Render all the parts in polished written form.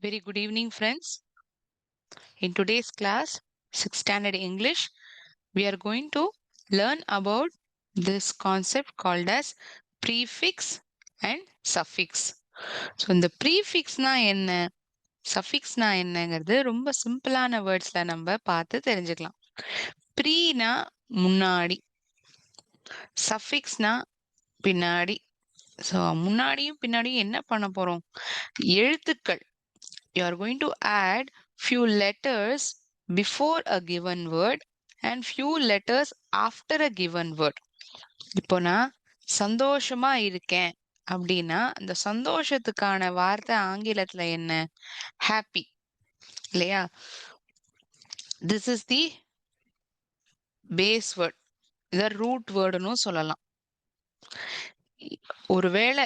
Very good evening, friends. In today's class, 6th standard English, we are going to learn about this concept called as prefix and suffix. So, இந்த prefixனா என்ன சஃபிக்ஸ்னா என்னங்கிறது ரொம்ப சிம்பிளான வேர்ட்ஸ்ல நம்ம பார்த்து தெரிஞ்சுக்கலாம். ப்ரீனா முன்னாடி, சஃபிக்ஸ்னா பின்னாடி. ஸோ முன்னாடியும் பின்னாடியும் என்ன பண்ண போறோம்? எழுத்துக்கள். You are going to add few letters before a given word and few letters after a given word. இப்போ நான் சந்தோஷமா இருக்கேன் அப்படின்னா அந்த சந்தோஷத்துக்கான வார்த்தை ஆங்கிலத்துல என்ன? ஹாப்பி இல்லையா? This is the base word. இத ரூட் வேர்டுன்னு சொல்லலாம். ஒருவேளை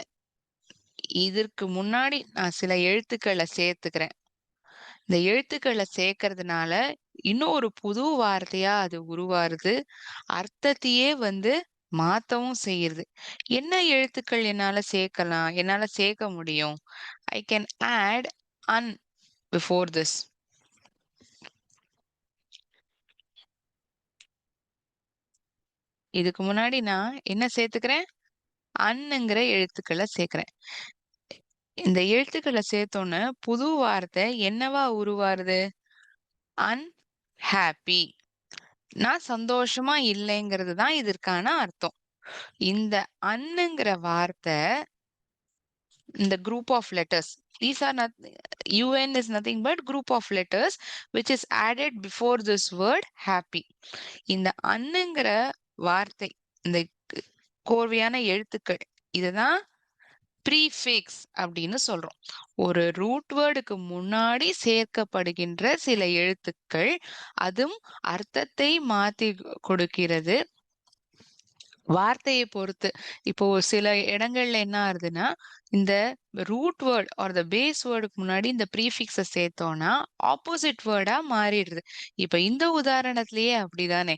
இதற்கு முன்னாடி நான் சில எழுத்துக்களை சேர்த்துக்கிறேன். இந்த எழுத்துக்களை சேர்க்கறதுனால இன்னும் ஒரு புது வார்த்தையா அது உருவாருது. அர்த்தத்தையே மாத்தவும் செய்யுது. என்ன எழுத்துக்கள் என்னால சேர்க்கலாம்? என்னால சேர்க்க முடியும்? I can add un before this. இதுக்கு முன்னாடி நான் என்ன சேர்த்துக்கிறேன்? அன்னுங்கிற எழுத்துக்களை சேர்க்கிறேன். இந்த எழுத்துக்களை சேர்த்தோன்னு புது வார்த்தை என்னவா உருவாருது? unhappy. நான் சந்தோஷமா இல்லைங்கிறது தான் இதற்கான அர்த்தம். இந்த அன்னுங்கிற வார்த்தை இந்த group of letters, these are not, un is nothing but group of letters which is added before this word happy. இந்த அன்னுங்கிற வார்த்தை, இந்த கோர்வையான எழுத்துக்கள், இதுதான் ப்ரீஃபிக்ஸ் அப்படின்னு சொல்றோம். ஒரு ரூட் வேர்டுக்கு முன்னாடி சேர்க்கப்படுகின்ற சில எழுத்துக்கள், அதுவும் அர்த்தத்தை மாத்தி கொடுக்கிறது வார்த்தையை பொறுத்து. இப்போ சில இடங்கள்ல என்ன ஆகுதுன்னா, இந்த root word or the base வேர்டுக்கு முன்னாடி இந்த ப்ரீஃபிக்ஸ சேர்த்தோம்னா ஆப்போசிட் வேர்டா மாறிடுது. இப்ப இந்த உதாரணத்திலேயே அப்படிதானே.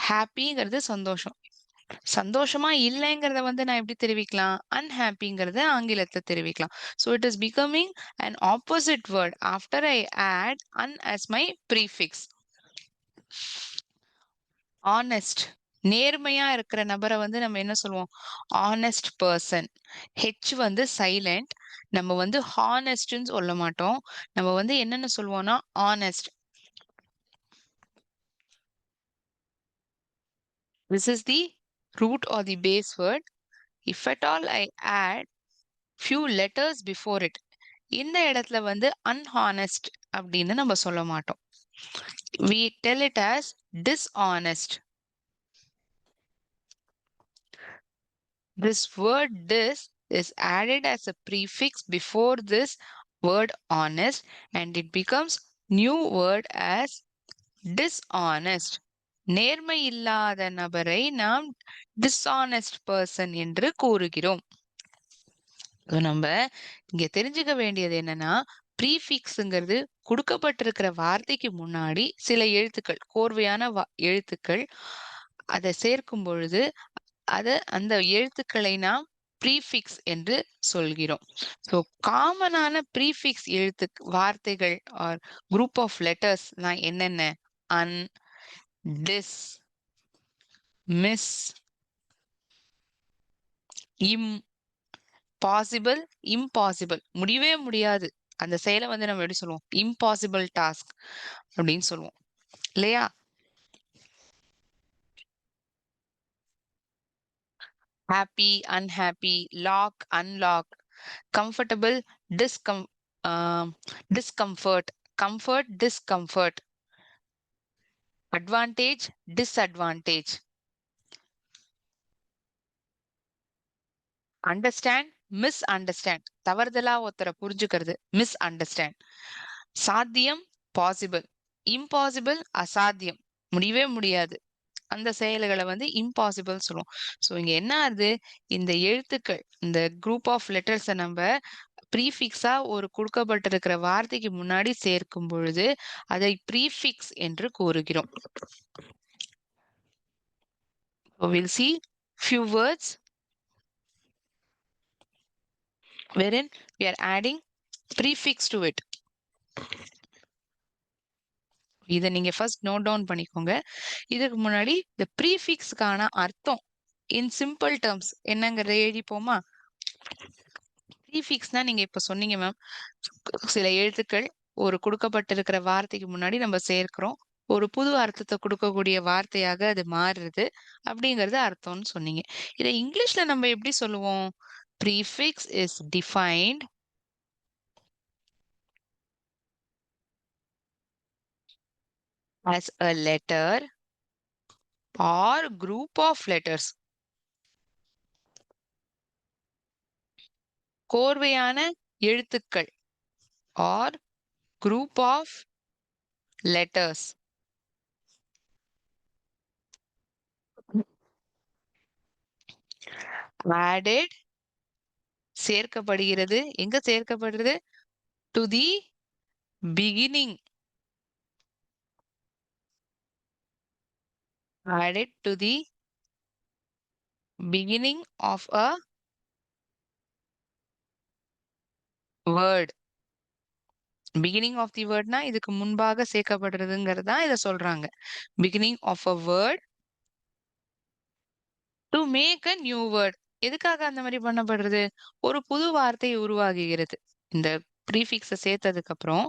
ஹாப்பிங்கிறது சந்தோஷம். சந்தோஷமா இல்லைங்கிறத நான் எப்படி தெரிவிக்கலாம்? அன்ஹாப்பிங்கிறத ஆங்கிலத்துல தெரிவிக்கலாம். So it is becoming an opposite word after I add un as my prefix. Honest, நேர்மையா இருக்கிற நபரை நம்ம என்ன சொல்லுவோம்? Honest person. H silent. நம்ம ஹானஸ்ட்னு சொல்ல மாட்டோம். நம்ம என்னன்னு சொல்லுவோம்னா honest. This is the root or the base word. If at all I add few letters before it, இந்த இடத்துல unhonest அப்படின்னு நம்ம சொல்ல மாட்டோம். We tell it as dishonest. This word dis is added as a prefix before this word honest and it becomes new word as dishonest. நேர்மை இல்லாத நபரை நாம் dishonest person என்று கூறுகிறோம். நம்ம இங்க தெரிஞ்சுக்க வேண்டியது என்னன்னா, ப்ரீஃபிக்ஸ்ங்கிறது கொடுக்கப்பட்டிருக்கிற வார்த்தைக்கு முன்னாடி சில எழுத்துக்கள், கோர்வையான எழுத்துக்கள், அதை சேர்க்கும் பொழுது அந்த எழுத்துக்களை நாம் ப்ரீஃபிக்ஸ் என்று சொல்கிறோம். ஸோ காமனான ப்ரீஃபிக்ஸ் வார்த்தைகள் ஆர் குரூப் ஆஃப் லெட்டர்ஸ் என்னென்ன? Un, dis, mis, im, possible, impossible. முடியவே முடியாது அந்த செயலை நம்ம எப்படி சொல்லுவோம்? இம்பாசிபிள் டாஸ்க் அப்படின்னு சொல்லுவோம் இல்லையா? happy, unhappy, lock, unlock, comfortable, discomfort, comfort, discomfort, advantage, disadvantage, understand, misunderstand, தவறுதலா ஒருத்தரை புரிஞ்சுக்கிறது, misunderstand, சாத்தியம், possible, impossible, அசாத்தியம், முடியவே முடியாது. அந்த செயல்களை இம்பாசிபிள் சொல்லுவோம். ஸோ இங்க என்ன ஆகுது? இந்த எழுத்துக்கள், இந்த குரூப் ஆஃப் லெட்டர்ஸை நம்ம ப்ரீஃபிக்ஸா ஒரு கொடுக்கப்பட்டிருக்கிற வார்த்தைக்கு முன்னாடி சேர்க்கும் பொழுது அதை ப்ரீஃபிக்ஸ் என்று கூறுகிறோம். So we'll see few words wherein we are adding prefix to it. இத நீங்க ஃபர்ஸ்ட் நோட் டவுன் பண்ணிக்கோங்க. இதுக்கு முன்னாடி இந்த ப்ரீஃபிக்ஸ்க்கான அர்த்தம் இன் சிம்பிள் டெர்ம்ஸ் என்னங்கிறத எழுதிப்போமா? ப்ரீஃபிக்ஸ்னா நீங்க இப்ப சொன்னீங்க மேம். சில எழுத்துக்கள் ஒரு குடுக்கப்பட்டிருக்கிற வார்த்தைக்கு முன்னாடி நம்ம சேர்க்கிறோம். ஒரு புது அர்த்தத்த குடுக்கக்கூடிய வார்த்தையாக அது மாறுது. அப்படிங்கிறது அர்த்தம்னு சொன்னீங்க. இத இங்கிலீஷ்ல நம்ம எப்படி சொல்லுவோம்? Prefix is defined as a letter or group of letters. கோர்வையான எழுத்துக்கள் or group of letters added சேர்க்கப்படுகிறது. எங்க சேர்க்கப்படுறது? To the beginning. Added to the beginning of a word. Beginning of the wordனா இதுக்கு முன்பாக சேர்க்கப்படுறதுங்கிறது தான் இத சொல்றாங்க. Beginning of a word to make a new word. எதுக்காக அந்த மாரி பண்ணப்படுறது? ஒரு புது வார்த்தை உருவாகுகிறது. இந்த ப்ரீஃபிக்ஸ சேர்த்ததுக்கு அப்புறம்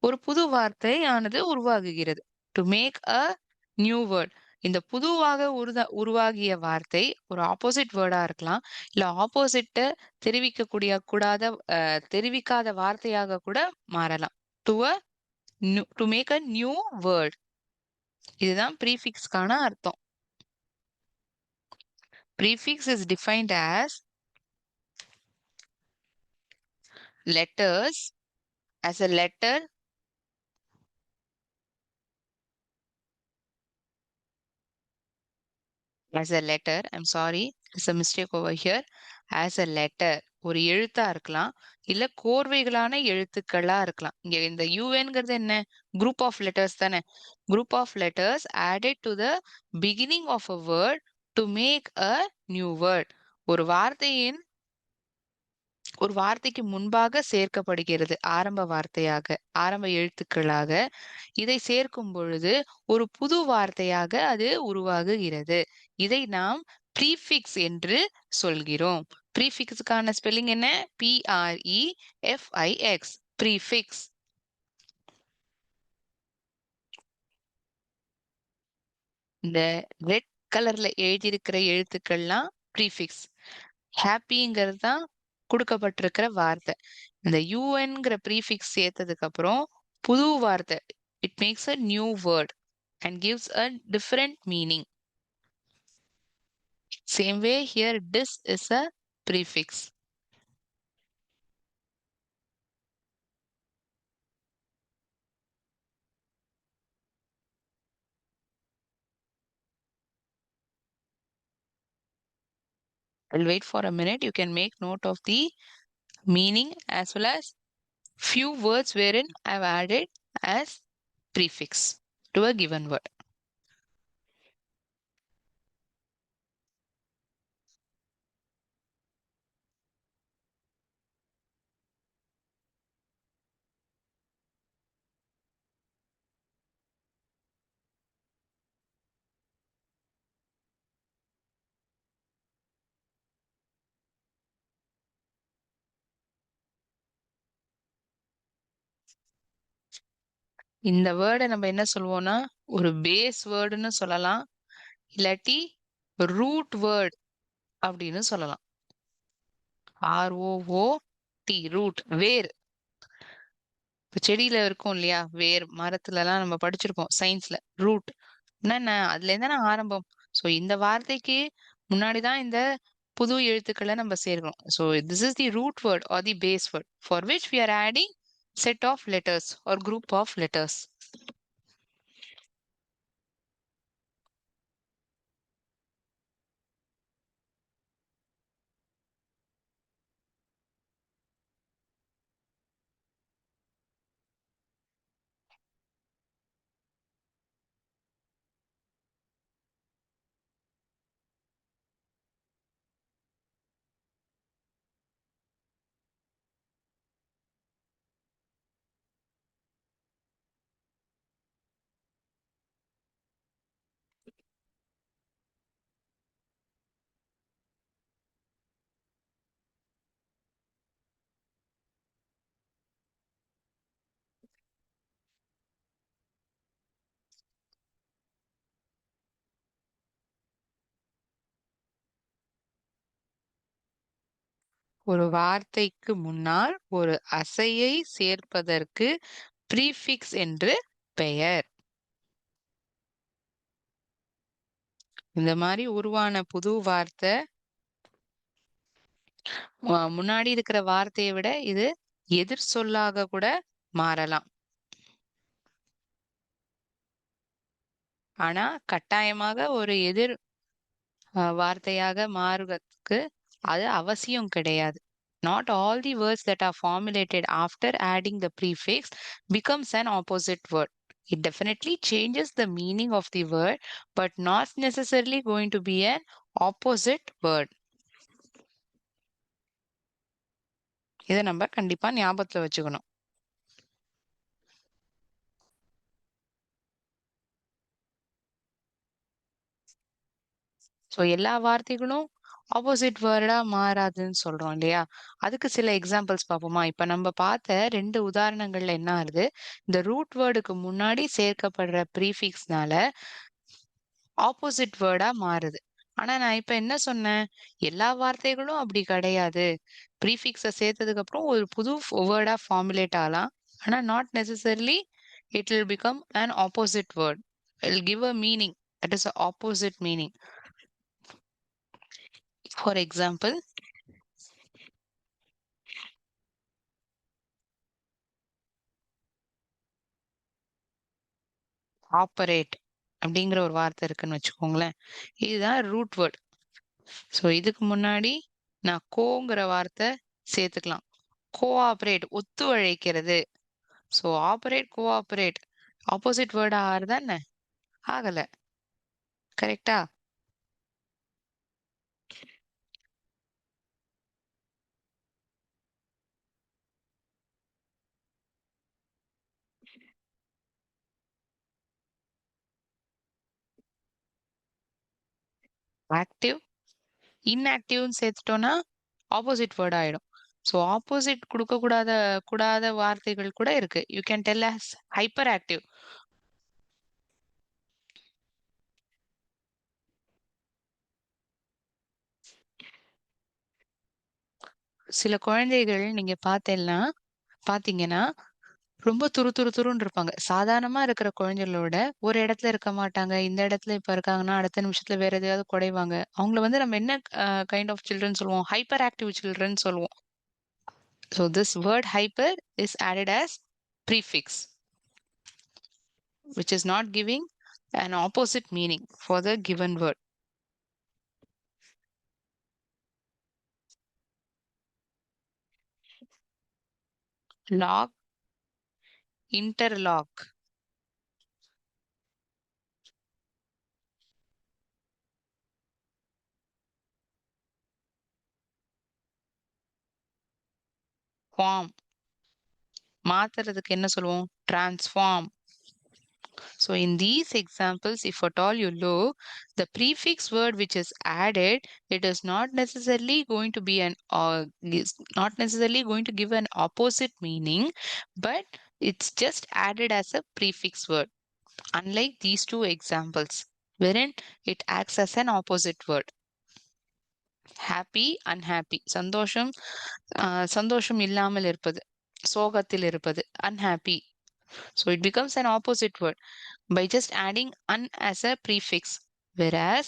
ஒரு புது வார்த்தையானது உருவாகுகிறது. To make a new word. இந்த புதுவாக உருவாகிய வார்த்தை ஒரு ஆப்போசிட் வேர்டா இருக்கலாம். இல்ல ஆப்போசிட்ட தெரிவிக்காத வார்த்தையாக கூட மாறலாம். To make a new word. இதுதான் ப்ரீஃபிக்ஸ்க்கான அர்த்தம். Prefix is defined as letters, as a letter I'm sorry, there's a mistake over here. As a letter, ஒரு எழுத்தா இருக்கலாம். இல்ல கோர்வைகளான எழுத்துக்களா இருக்கலாம். இங்க இந்த UNங்கிறது என்ன? Group of letters தானே? Group of letters added to the beginning of a word to make a new word. ஒரு வார்த்தையின் ஒரு வார்த்தைக்கு முன்பாக சேர்க்கப்படுகிறது. ஆரம்ப வார்த்தையாக, ஆரம்ப எழுத்துக்களாக. இதை சேர்க்கும் பொழுது ஒரு புது வார்த்தையாக அது உருவாகுகிறது. இதை நாம் ப்ரீஃபிக்ஸ் என்று சொல்கிறோம். ப்ரீஃபிக்ஸ்க்கான ஸ்பெல்லிங் என்ன? PREFIX. ப்ரீஃபிக்ஸ். இந்த ரெட் கலர்ல எழுதியிருக்கிற எழுத்துக்கள்லாம் ப்ரீஃபிக்ஸ். ஹாப்பிங்கிறது தான் குடுக்கப்பட்டிருக்கிற வார்த்தை. இந்த யூஎன்ங்கிற ப்ரீஃபிக்ஸ் சேர்த்ததுக்கு அப்புறம் புது வார்த்தை. It makes a new word and gives a different meaning. Same way here this is a prefix. I'll wait for a minute. You can make note of the meaning as well as few words wherein I've added as prefix to a given word. இந்த வேர்டை நம்ம என்ன சொல்லுவோம்னா ஒரு base வேர்டுன்னு சொல்லலாம். இல்லாட்டி root word அப்படின்னு சொல்லலாம். ROOT ரூட் வேர். இப்ப செடியில இருக்கும் இல்லையா? வேர் மரத்துல எல்லாம் நம்ம படிச்சிருப்போம் சயின்ஸ்ல. ரூட் என்ன அதுல இருந்தானே ஆரம்பம். சோ இந்த வார்த்தைக்கு முன்னாடிதான் இந்த புது எழுத்துக்களை நம்ம சேர்க்கிறோம். So this is the root word or the base word for which we are adding set of letters or group of letters. ஒரு வார்த்தைக்கு முன்னால் ஒரு அசையை சேர்ப்பதற்கு ப்ரீஃபிக்ஸ் என்று பெயர். இந்த மாதிரி உருவான புது வார்த்தை முன்னாடி இருக்கிற வார்த்தையை விட இது எதிர் சொல்லாக கூட மாறலாம். ஆனா கட்டாயமாக ஒரு எதிர் வார்த்தையாக மாறுவதற்கு அது அவசியம் கிடையாது. Not all the words that are formulated after adding the prefix becomes an opposite word. It definitely changes the meaning of the word, but not necessarily going to be an opposite word. இதை நம்ம கண்டிப்பா ஞாபகத்துல வச்சுக்கணும். So எல்லா வார்த்தைகளும் opposite வேர்டா மாறாதுன்னு சொல்றோம் இல்லையா? அதுக்கு சில எக்ஸாம்பிள்ஸ் பார்ப்போமா? இப்ப நம்ம பார்த்த 2 உதாரணங்கள்ல என்ன ஆகுது? இந்த ரூட் வேர்டுக்கு முன்னாடி சேர்க்கப்படுற ப்ரீஃபிக்ஸ்னால ஆப்போசிட் வேர்டா மாறுது. ஆனா நான் இப்ப என்ன சொன்னேன்? எல்லா வார்த்தைகளும் அப்படி கிடையாது. ப்ரீஃபிக்ஸ சேர்த்ததுக்கு அப்புறம் ஒரு புது வேர்டா ஃபார்முலேட் ஆகலாம். ஆனா not necessarily it will become an opposite word. It will give a meaning. That is a opposite meaning. For example, operate அப்படிங்கிற ஒரு வார்த்தை இருக்குன்னு வச்சுக்கோங்களேன். இதுதான் ரூட் வேர்ட். ஸோ இதுக்கு முன்னாடி நான் கோங்கிற வார்த்தை சேர்த்துக்கலாம். கோஆபரேட் ஒத்துழைக்கிறது. ஸோ ஆப்பரேட் கோஆபரேட் ஆப்போசிட் வேர்டா ஆறுதா என்ன? ஆகல. கரெக்டா? ஆக்டிவ் இன்ஆக்டிவ்னு சேர்த்துட்டோம்னா ஆப்போசிட் வேர்ட் ஆயிடும். ஸோ ஆப்போசிட் கொடுக்க கூடாத வார்த்தைகள் கூட இருக்கு. You can tell us hyperactive. சில குழந்தைகள் நீங்க பாத்தீங்கன்னா ரொம்ப துருன்னு இருப்பாங்க. சாதாரணமா இருக்கிற குழந்தைகளோட ஒரு இடத்துல இருக்க மாட்டாங்க. இந்த இடத்துல இப்ப இருக்காங்கன்னா, அடுத்த நிமிஷத்துல வேற எதையாவது குடைவாங்க. அவங்கள வந்து நம்ம என்ன கைண்ட் ஆஃப் சில்ட்ரன் சொல்லுவோம்? ஹைப்பர் ஆக்டிவ் சில்ட்ரன் சொல்லுவோம். So this word hyper is added as prefix, which is not giving an opposite meaning for the given word. Log, interlock, form. மாத்துறதுக்கு என்ன சொல்லுவோம்? Transform. So in these examples, if at all you look, the prefix word which is added, it is not necessarily going to be is not necessarily going to give an opposite meaning, but it's just added as a prefix word. Unlike these two examples, wherein it acts as an opposite word. Happy, unhappy. சந்தோஷம் சந்தோஷம் இல்லாமல் இருப்பது. சோகத்தில் இருப்பது. Unhappy. So it becomes an opposite word by just adding un as a prefix. Whereas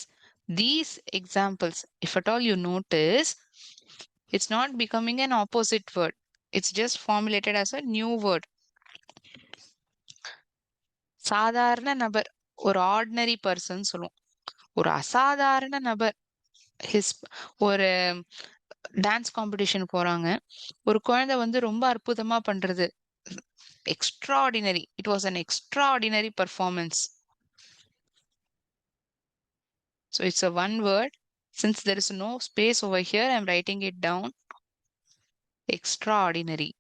these examples, if at all you notice, it's not becoming an opposite word. It's just formulated as a new word. சாதாரண நபர், ஒரு ordinary person சொல்லுவோம். ஒரு அசாதாரண நபர், ஒரு dance competition போறாங்க. ஒரு குழந்தை வந்து ரொம்ப அற்புதமா பண்றது. Extraordinary. It was an extraordinary performance. So it's a one word. Since there is no space over here, I'm writing it down. Extraordinary.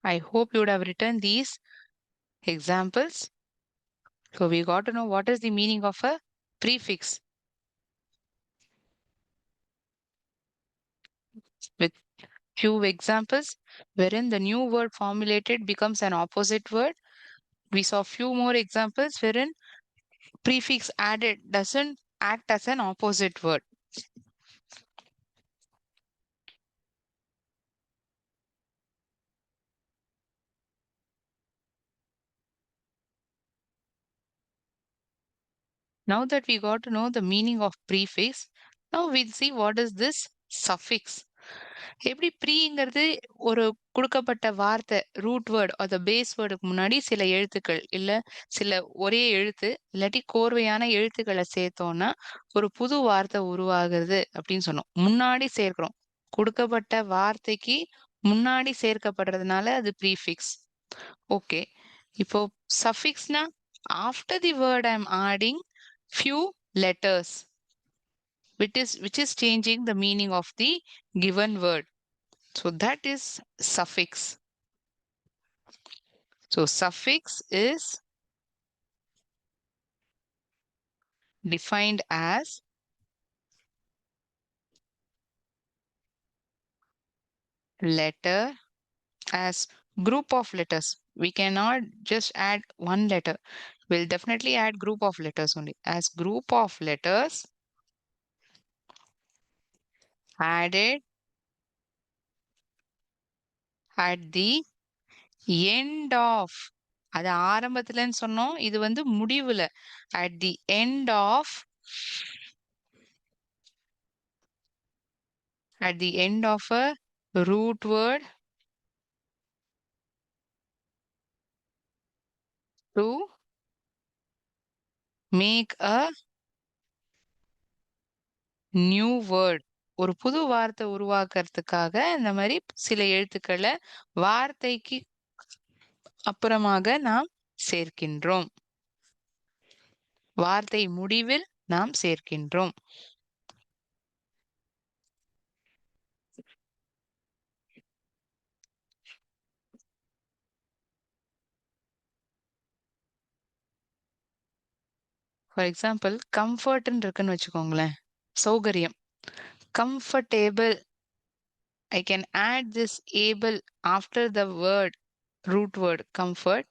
I hope you would have written these examples. So we got to know what is the meaning of a prefix with few examples wherein the new word formulated becomes an opposite word. We saw few more examples wherein prefix added doesn't act as an opposite word. Now that we got to know the meaning of prefix, now we'll see what is this suffix. எப்படி ப்ரீங்கிறது ஒரு கொடுக்கப்பட்ட வார்த்தை root word அந்த base வேர்டுக்கு முன்னாடி சில எழுத்துக்கள் இல்ல சில ஒரே எழுத்து இல்லாட்டி கோர்வையான எழுத்துக்களை சேர்த்தோம்னா ஒரு புது வார்த்தை உருவாகுது அப்படின்னு சொன்னோம். முன்னாடி சேர்க்கிறோம். கொடுக்கப்பட்ட வார்த்தைக்கு முன்னாடி சேர்க்கப்படுறதுனால அது ப்ரீஃபிக்ஸ். ஓகே. இப்போ சஃபிக்ஸ்னா after the word I am adding few letters which is changing the meaning of the given word, so that is suffix. So suffix is defined as letter, as group of letters. We cannot just add one letter. We'll definitely add group of letters only, as group of letters added at the end of. அது ஆரம்பத்துலன்னு சொன்னோம். இது வந்து முடிவுல. At the end of a root word to make a new word. ஒரு புது வார்த்தை உருவாக்குறதுக்காக இந்த மாதிரி சில எழுத்துக்களை வார்த்தைக்கு அப்புறமாக நாம் சேர்க்கின்றோம். வார்த்தை முடிவில் நாம் சேர்க்கின்றோம். ஃபார் எக்ஸாம்பிள் கம்ஃபர்ட்னு இருக்குன்னு வச்சுக்கோங்களேன். சௌகரியம். கம்ஃபர்டேபிள். I can add this able after the word root word comfort,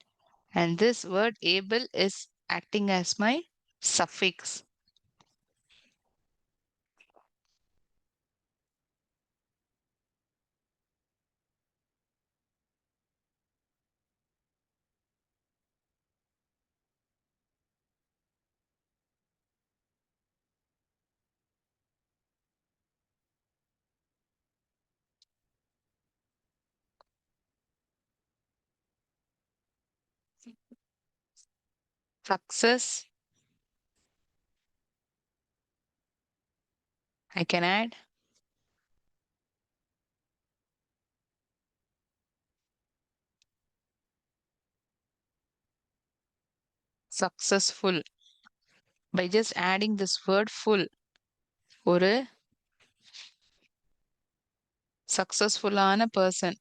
and this word able is acting as my suffix. Success. I can add successful. By just adding this word full, ஒரு successful-ஆன person.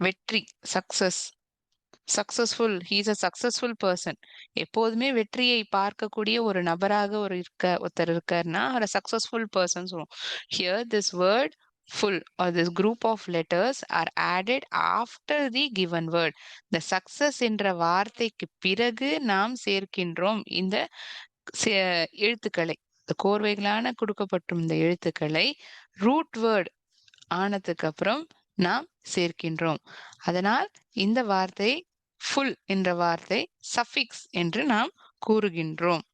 வெற்றி, success. Successful, he is a successful person. எப்போதுமே வெற்றியை பார்க்கக்கூடிய ஒரு நபராக ஒருத்தர் இருக்காருன்னா அவர் successful person சொல்லுவோம். Here this word full or this group of letters are added after the given word. The success என்ற வார்த்தைக்கு பிறகு நாம் சேர்க்கின்றோம் இந்த எழுத்துக்களை. இந்த கோர்வைகளான கொடுக்கப்பட்டும் இந்த எழுத்துக்களை ரூட் வேர்ட் ஆனதுக்கு அப்புறம் நாம் சேர்க்கின்றோம். அதனால் இந்த வார்த்தை full என்ற வார்த்தை suffix என்று நாம் கூறுகின்றோம்.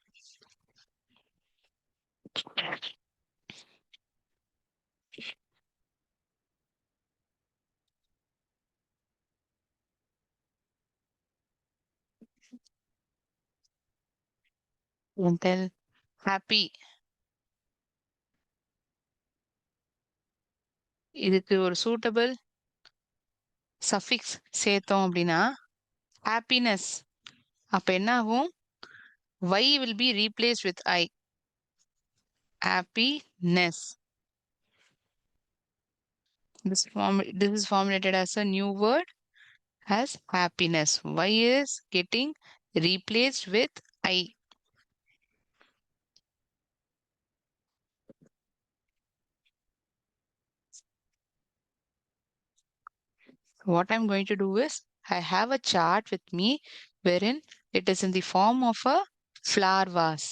Then happy. இதுக்கு ஒரு சூட்டபிள் சஃபிக்ஸ் சேர்த்தோம் அப்படின்னா happiness. அப்ப என்ன ஆகும்? y will be replaced with I. Happiness. This is formulated as a new word as happiness. Y is getting replaced with I. What I'm going to do is I have a chart with me wherein it is in the form of a flower vase.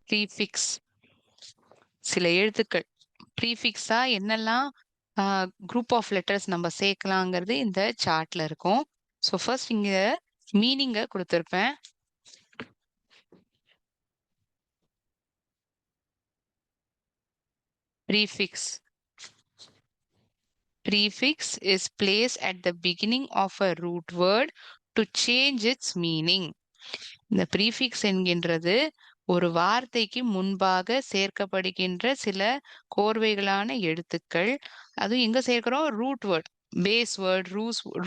Prefix சில எழுத்துக்கள் ப்ரீஃபிக்ஸா என்னெல்லாம் group of letters நம்ம சேர்க்கலாங்கிறது இந்த சார்ட்ல இருக்கும். So first இங்க மீனிங்கை கொடுத்துருப்பேன். Prefix. Prefix is placed at the beginning of a root word to change its meaning. இந்த prefix என்கின்றது ஒரு வார்த்தைக்கு முன்பாக சேர்க்கப்படுகின்ற சில கோர்வைகளான எழுத்துக்கள். அதுவும் எங்க சேர்க்கிறோம்? Root word, base word,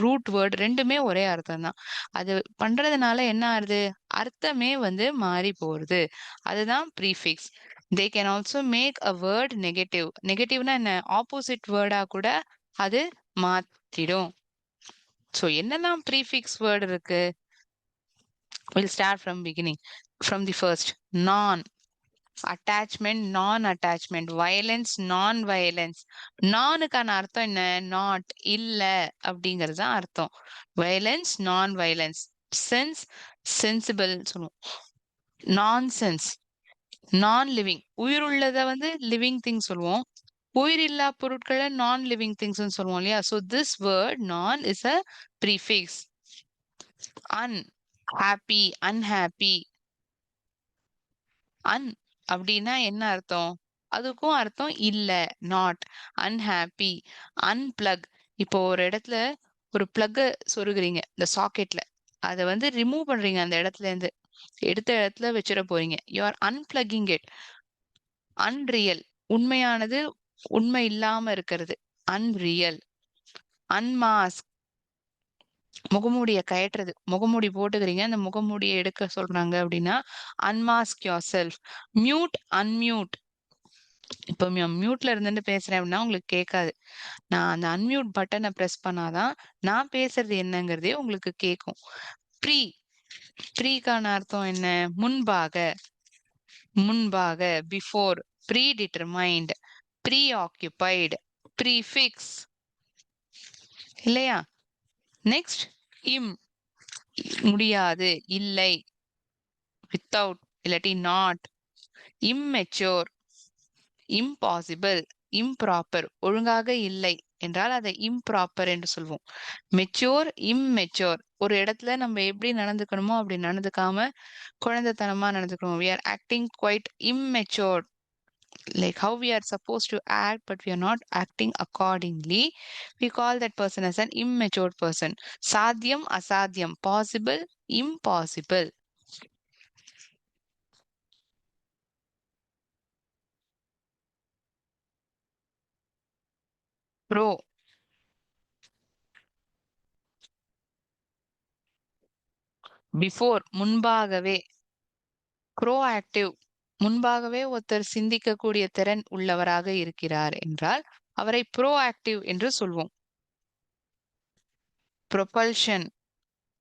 root word ரெண்டுமே ஒரே அர்த்தம் தான். அது பண்றதுனால என்ன ஆகுது? அர்த்தமே வந்து மாறி போறது. அதுதான் prefix. They can also make a word negative. நெகட்டிவ்னா என்ன? ஆப்போசிட் வேர்டா கூட அது மாத்திடும். ஸோ என்னெல்லாம் ப்ரீஃபிக்ஸ் வேர்டு இருக்கு? We'll start from beginning. From the first, non. Attachment, non-attachment. Violence, non-violence. நானுக்கான அர்த்தம் என்ன? நாட், இல்ல அப்படிங்கிறது தான் அர்த்தம். Violence, non-violence. Sense, sensible சொல்லுவோம். Nonsense, non-living. உயிருள்ளத வந்து living thing சொல்லுவோம். உயிரில்லா பொருட்களை நான் லிவிங் திங்ஸ் சொல்லுவோம் இல்லையா? So this word non is a prefix. Unhappy, unhappy. An அப்படின்னா என்ன அர்த்தம்? அதுக்கும் அர்த்தம் இல்ல, நாட். Unhappy, unplugged. இப்போ ஒரு இடத்துல ஒரு பிளக்க சொருகுறீங்க இந்த சாக்கெட்ல, அதை வந்து ரிமூவ் பண்றீங்க அந்த இடத்துல இருந்து, எடுத்த இடத்துல வச்சிட போறீங்க. You are unplugging it. Unreal, உண்மையானது உண்மை இல்லாம இருக்கிறது. அன்ரியல். அன்மாஸ்க், முகமூடிய கயற்றுறது. முகமூடி போட்டுக்கிறீங்க, அந்த முகமூடியை எடுக்க சொல்றாங்க அப்படின்னா unmask yourself. Mute, unmute. இப்போ மியூட்ல இருந்துட்டு பேசுறேன் அப்படின்னா உங்களுக்கு கேட்காது. நான் அந்த அன்மியூட் பட்டனை பிரஸ் பண்ணாதான் நான் பேசுறது என்னங்கிறதே உங்களுக்கு கேட்கும். ப்ரீ, ப்ரீக்கான அர்த்தம் என்ன? முன்பாக, முன்பாக. Before, predetermined, preoccupied, prefix இல்லையா? நெக்ஸ்ட், இம், முடியாது, இல்லை. வித்தவுட் இல்லாட்டி நாட். இம்மெச்சூர், இம்பாசிபிள், இம்ப்ராப்பர், ஒழுங்காக இல்லை என்றால் அதை இம்ப்ராப்பர் என்று சொல்வோம். Mature, immature. ஒரு இடத்துல நம்ம எப்படி நடந்துக்கணுமோ அப்படி நடந்துக்காம குழந்தைத்தனமா நடந்துக்கணும். We are acting quite immature, like how we are supposed to act, but we are not acting accordingly. We call that person as an immature person. சாத்தியம், அசாத்தியம். Possible, impossible. Pro, பிஃபோர், முன்பாகவே. Proactive, முன்பாகவே ஒருத்தர் சிந்திக்கக்கூடிய திறன் உள்ளவராக இருக்கிறார் என்றால் அவரை ப்ரோஆக்டிவ் என்று சொல்வோம். ப்ரொபல்ஷன்,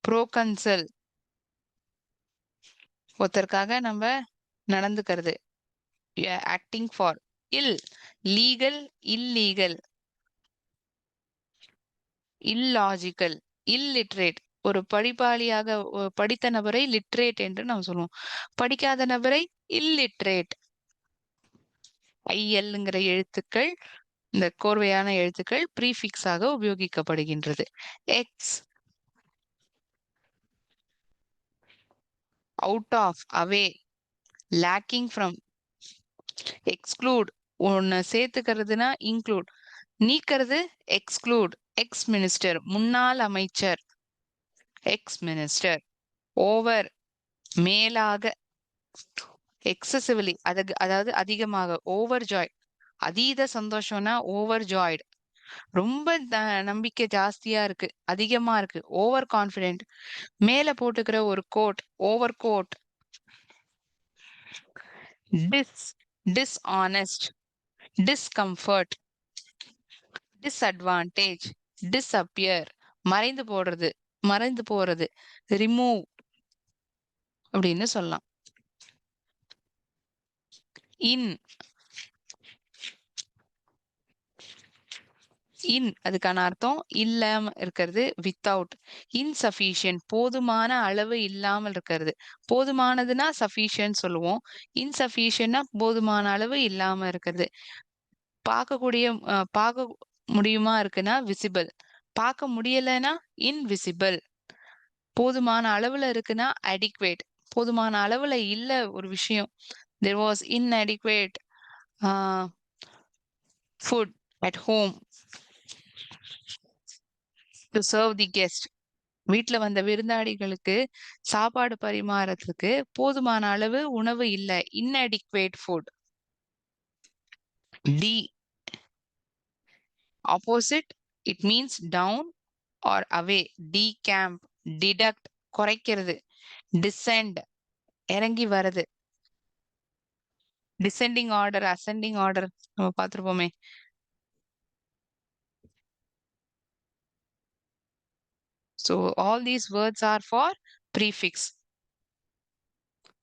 ப்ரோகன்சல், ஒருத்தருக்காக நம்ம நடந்துக்கிறது. Acting for. Il, legal, illegal. Illogical, illiterate. ஒரு படிப்பாளியாக படித்த நபரை லிட்ரேட் என்று நாம் சொல்லுவோம். படிக்காத நபரை இல்லிட்ரேட். ஐஎல்ங்கிற எழுத்துக்கள், இந்த கோர்வையான எழுத்துக்கள் ப்ரீஃபிக்ஸாக உபயோகிக்கப்படுகின்றது. Ex, out of, away. Lacking from, exclude. ஒன்னு சேர்த்துக்கிறதுனா இன்க்ளூட், நீக்கிறது எக்ஸ்க்ளூட். எக்ஸ் மினிஸ்டர், முன்னாள் அமைச்சர். Ex minister. ஓவர் மேலாக, எக்ஸசிவ்லி அதாவது அதிகமாக, ஓவர் ஜாய் அதீத சந்தோஷம்னா ஓவர் ஜாய்டு, ரொம்ப நம்பிக்கை ஜாஸ்தியா இருக்கு, அதிகமா இருக்கு, ஓவர் கான்ஃபிடென்ட். மேல போட்டுக்கிற ஒரு coat, over coat. Dishonest, discomfort, disadvantage, disappear, மறைந்து போடுறது, மறைந்து போறது, ரிமூவ் அப்படின்னு சொல்லலாம். இன், இன் அதுக்கான அர்த்தம் இல்லாம இருக்கிறது, வித்தவுட். இன்சஃபிஷியன்ட், போதுமான அளவு இல்லாமல் இருக்கிறது. போதுமானதுன்னா சஃபிஷியன்ட் சொல்லுவோம், இன்சஃபிஷியன்ட்னா போதுமான அளவு இல்லாம இருக்கிறது. பார்க்கக்கூடிய பார்க்க முடியுமா இருக்குன்னா விசிபிள், பார்க்க முடியலைன்னா இன்விசிபிள். போதுமான அளவுல இருக்குன்னா adequate, போதுமான அளவுல இல்ல ஒரு விஷயம். there was inadequate food at home to serve the guest. வீட்ல வந்த விருந்தாளிகளுக்கு சாப்பாடு பரிமாறத்துக்கு போதுமான அளவு உணவு இல்ல, inadequate food. D, opposite, it means down or away. decamp, deduct, குறைக்கிறது. descend, இறங்கி வருது. descending order, ascending order நம்ம பார்த்திருப்போமே. So all these words are for prefix.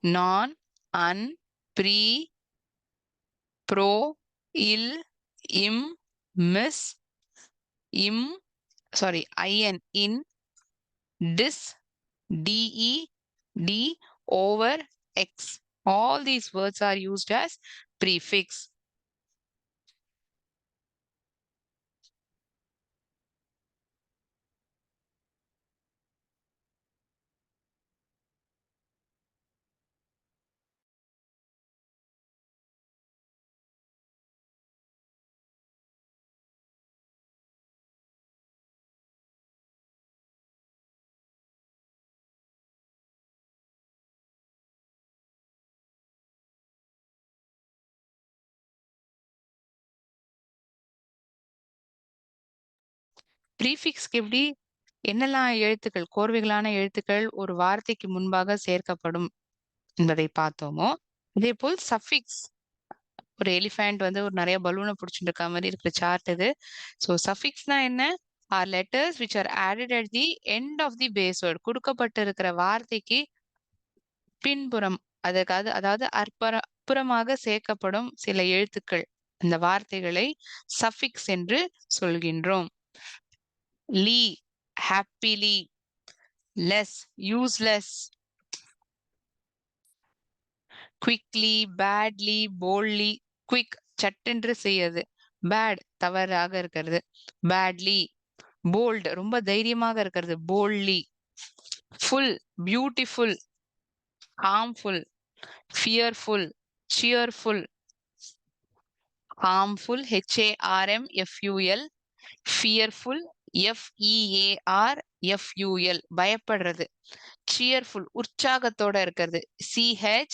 Non, un, pre, pro, il, im, miss, im, sorry, in, dis, de, d, over, x. All these words are used as prefix. ப்ரீஃபிக்ஸ்க்கு எப்படி என்னெல்லாம் எழுத்துக்கள், கோர்வைகளான எழுத்துக்கள் ஒரு வார்த்தைக்கு முன்பாக சேர்க்கப்படும் என்பதை பார்த்தோமோ, இதேபோல் சஃபிக்ஸ், ஒரு எலிஃபண்ட் வந்து ஒரு நிறைய பலூனை பிடிச்சிட்டு இருக்க மாதிரி இருக்கிற சார்ட் இது. ஸோ சஃபிக்ஸ்னா என்ன? Are letters which are added at the end of the base word. கொடுக்கப்பட்டு இருக்கிற வார்த்தைக்கு பின்புறம், அதுக்காக அதாவது அப்புறமாக சேர்க்கப்படும் சில எழுத்துக்கள், இந்த வார்த்தைகளை சஃபிக்ஸ் என்று சொல்கின்றோம். Ly, happily, less, useless, quickly, badly, boldly. Quick, சட்டென்று செய்யறது. பேட், தவறாக இருக்கிறது, பேட்லி. போல்ட், ரொம்ப தைரியமாக இருக்கிறது, boldly. Full, beautiful. Harmful, fearful, cheerful. harmful, harmful, fearful, fearful, பயப்படுறது. cheerful, உற்சாகத்தோட இருக்கிறது, cheerful.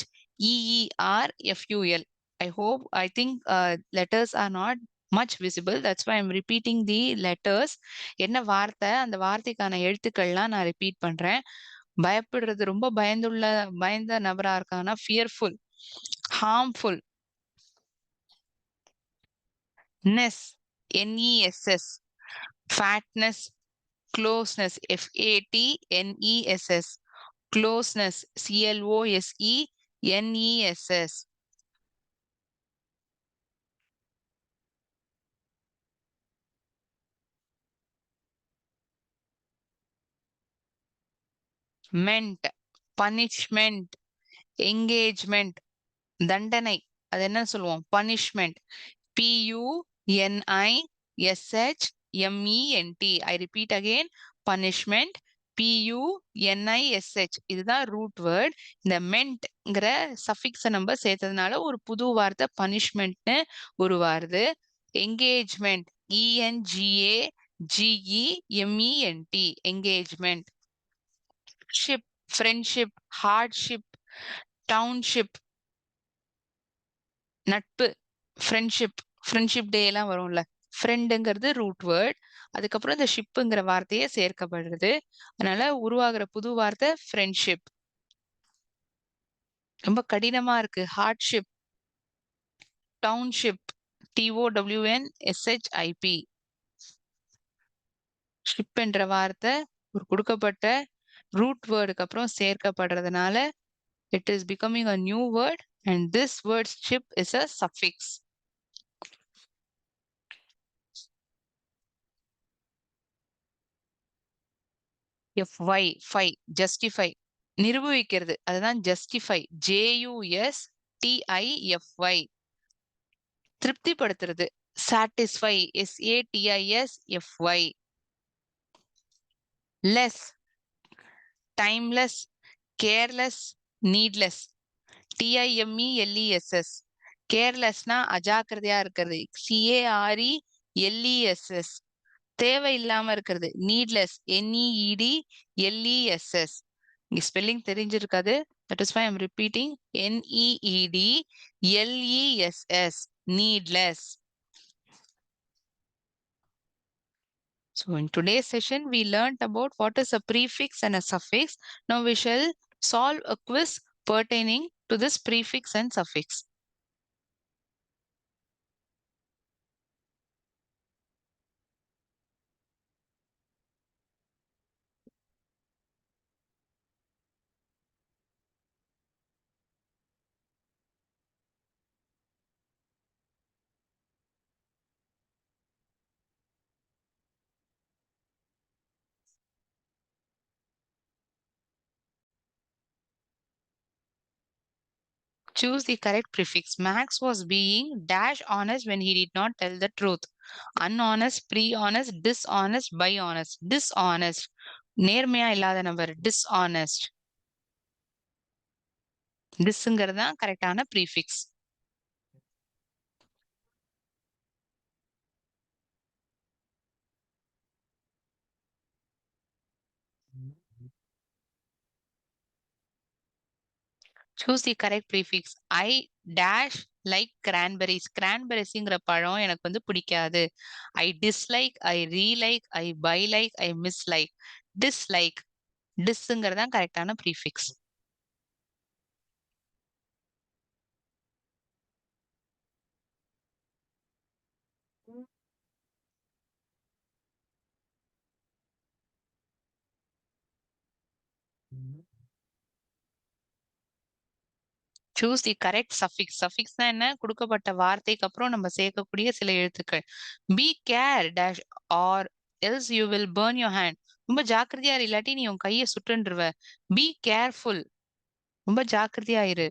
I think letters are not much visible, that's why I'm repeating the letters. என்ன வார்த்தை, அந்த வார்த்தைக்கான எழுத்துக்கள்லாம் நான் ரிப்பீட் பண்றேன். பயப்படுறது, ரொம்ப பயந்த நபரா இருக்காங்கன்னா fearful. harmful, ness, ness. fatness, closeness, fatness. closeness, closeness. meant, punishment, engagement, தண்டனை, அது என்ன சொல்லுவோம், punishment. punishment. I repeat again, punishment. punishment. இதுதான் ரூட் வேர்ட். இந்த மென்ட்ங்கிற சஃபிக்ஸை நம்ம சேர்த்ததுனால ஒரு புது வார்த்தை பனிஷ்மெண்ட்னு உருவாருது. Engagement, engagement, engagement. Ship, friendship, hardship, township, நட்பு, ஃப்ரெண்ட்ஷிப் டே எல்லாம் வரும்ல. ஃப்ரெண்டுங்கிறது ரூட் வேர்ட். அதுக்கப்புறம் இந்த ஷிப்புங்கிற வார்த்தையே சேர்க்கப்படுறது. அதனால உருவாகிற புது வார்த்தை ஃப்ரெண்ட்ஷிப். ரொம்ப கடினமா இருக்கு. Hardship, township, TOWNSHIP. ஷிப் என்ற வார்த்தை ஒரு கொடுக்கப்பட்ட ரூட் வேர்டுக்கு அப்புறம் சேர்க்கப்படுறதுனால it is becoming a new word and this word ship is a suffix. FY, five, justify, நிரூபிக்கிறது. அதுதான் justify. JUSTIFY. திருப்திப்படுத்துறது. satisfy, SATISFY. less, timeless, careless, needless. TIMELESS. கேர்லெஸ்னா அஜாக்கிரதையா இருக்கிறது. CARELESS. தேவையில்லாம இருக்கிறது. Needless, NEEDLESS. இங்க ஸ்பெல்லிங் தெரிஞ்சிருக்காது. That is why I'm repeating. NEEDLESS. Needless. So in today's session, we learnt about what is a prefix and a suffix. Now we shall solve a quiz pertaining to this prefix and suffix. Choose the correct prefix. Max was being dash honest when he did not tell the truth. Unhonest, pre-honest, dishonest, by-honest. Dishonest. நேர்மையா இல்லாத நபர். Dishonest. Disங்கிறது தான் கரெக்டான prefix. Choose the correct prefix. I dash like cranberries. Cranberriesங்கிற பழம் எனக்கு வந்து பிடிக்காது. I dislike, I re-like, I buy-like, I mislike. Dislike. Disங்கிறது தான் கரெக்டான prefix. Choose the correct suffix. சஃபிக்ஸ்னா என்ன? கொடுக்கப்பட்ட வார்த்தைக்கு அப்புறம் நம்ம சேர்க்கக்கூடிய சில எழுத்துக்கள். Be care dash or else you will burn your hand. ரொம்ப ஜாக்கிரதையா இரு, இல்லாட்டி நீ உன் கையை சுட்டுருவ. Be careful. ரொம்ப ஜாக்கிரதையா இரு.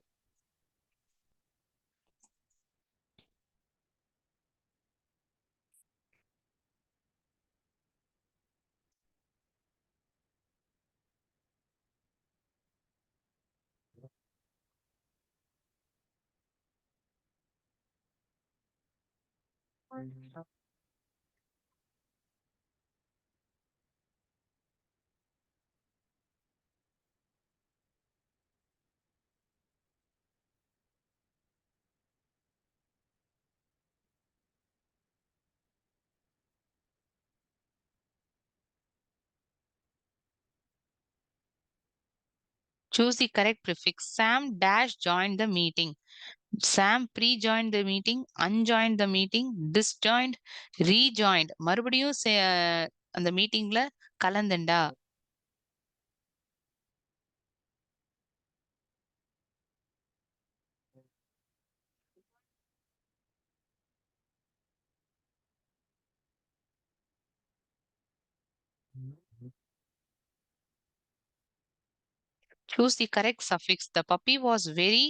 Choose the correct prefix. Sam dash joined the meeting. Sam pre-joined the meeting, unjoined the meeting, disjoined, rejoined. மறுபடியும் அந்த மீட்டிங்ல கலந்துண்டா. Choose the correct suffix. The puppy was very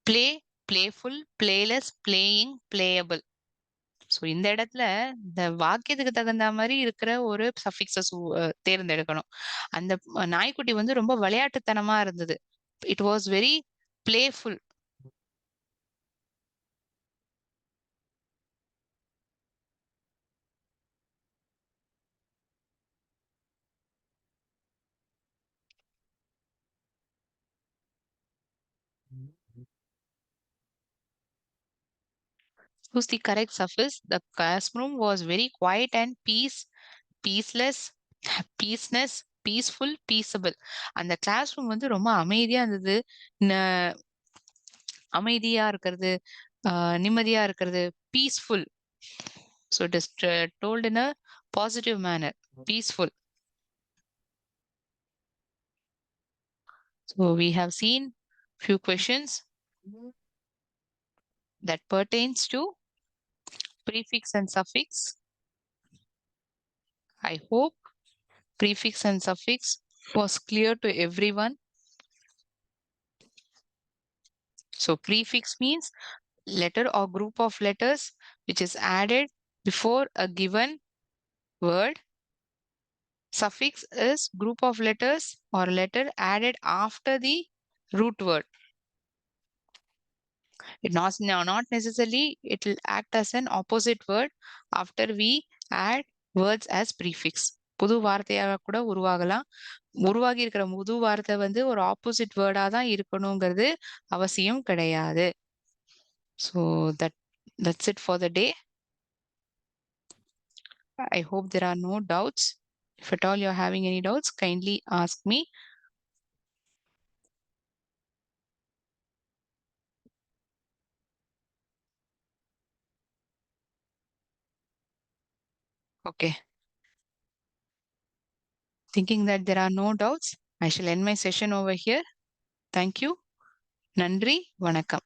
play, playful, playless, playing, playable. So இந்த இடத்துல இந்த வாக்கியத்துக்கு தகுந்த மாதிரி இருக்கிற ஒரு சஃபிக்ஸ தேர்ந்தெடுக்கணும். அந்த நாய்க்குட்டி வந்து ரொம்ப விளையாட்டுத்தனமா இருந்தது. It was very playful. Choose the correct suffix. The classroom was very quiet and peaceless, peaceness, peaceful, peaceable. அந்த கிளாஸ் ரூம் வந்து ரொம்ப அமைதியா இருந்தது. ந- அமைதியா இருக்கிறது, நிம்மதியா இருக்கிறது, peaceful. So it is told in a positive manner, peaceful. So we have seen few questions that pertains to prefix and suffix. I hope prefix and suffix was clear to everyone. So prefix means letter or group of letters which is added before a given word. Suffix is group of letters or letter added after the root word. Not necessarily it will act as an opposite word after we add words as prefix. புது வார்த்தையாக கூட உருவாகலாம். உருவாகி இருக்கிற புது வார்த்தை வந்து ஒரு ஆப்போசிட் வேர்டா தான் இருக்கணுங்கிறது அவசியம் கிடையாது. So that's it for the day. I hope there are no doubts. If at all you're having any doubts, kindly ask me. Okay. Thinking that there are no doubts, I shall end my session over here. Thank you. நன்றி, வணக்கம்.